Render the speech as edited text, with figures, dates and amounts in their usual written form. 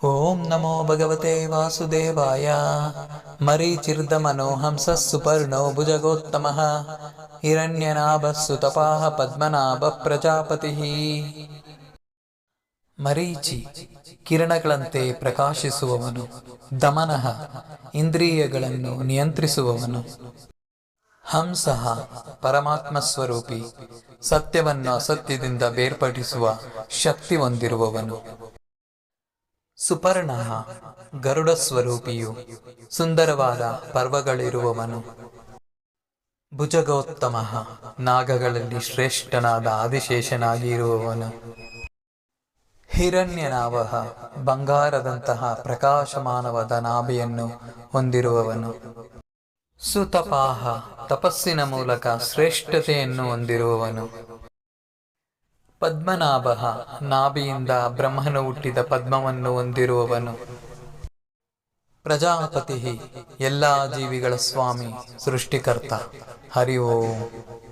ಓಂ ನಮೋ ಭಗವತೆ ವಾಸುದೇವಾಯ. ಮರೀಚಿರ್ದಮನೋಹಂಸಃ ಸುಪರ್ಣೋ ಭುಜಗೋತ್ತಮಃ ಹಿರಣ್ಯನಾಭಃ ಸುತಪಾಃ ಪದ್ಮನಾಭಃ ಪ್ರಜಾಪತಿಃ. ಮರೀಚಿ ಕಿರಣಗಳಂತೆ ಪ್ರಕಾಶಿಸುವವನು, ದಮನಃ ಇಂದ್ರಿಯಗಳನ್ನು ನಿಯಂತ್ರಿಸುವವನು, ಹಂಸಃ ಪರಮಾತ್ಮ ಸ್ವರೂಪಿ, ಸತ್ಯವನ್ನು ಅಸತ್ಯದಿಂದ ಬೇರ್ಪಡಿಸುವ ಶಕ್ತಿ ಹೊಂದಿರುವವನು, ಸುಪರ್ಣಃ ಗರುಡ ಸ್ವರೂಪಿಯು, ಸುಂದರವಾದ ಪರ್ವಗಳಿರುವವನು, ಭುಜಗೋತ್ತಮಃ ನಾಗಗಳಲ್ಲಿ ಶ್ರೇಷ್ಠನಾದ ಆದಿಶೇಷನಾಗಿ ಇರುವವನು, ಹಿರಣ್ಯನಾಭಃ ಬಂಗಾರದಂತಹ ಪ್ರಕಾಶಮಾನವಾದ ನಾಭಿಯನ್ನು ಹೊಂದಿರುವವನು, ಸುತಪಾಃ ತಪಸ್ಸಿನ ಮೂಲಕ ಶ್ರೇಷ್ಠತೆಯನ್ನು ಹೊಂದಿರುವವನು, ಪದ್ಮನಾಭಃ ನಾಭಿಯಿಂದ ಬ್ರಹ್ಮನು ಹುಟ್ಟಿದ ಪದ್ಮವನ್ನು ಹೊಂದಿರುವವನು, ಪ್ರಜಾಪತಿ ಎಲ್ಲ ಜೀವಿಗಳ ಸ್ವಾಮಿ, ಸೃಷ್ಟಿಕರ್ತ. ಹರಿ ಓಂ.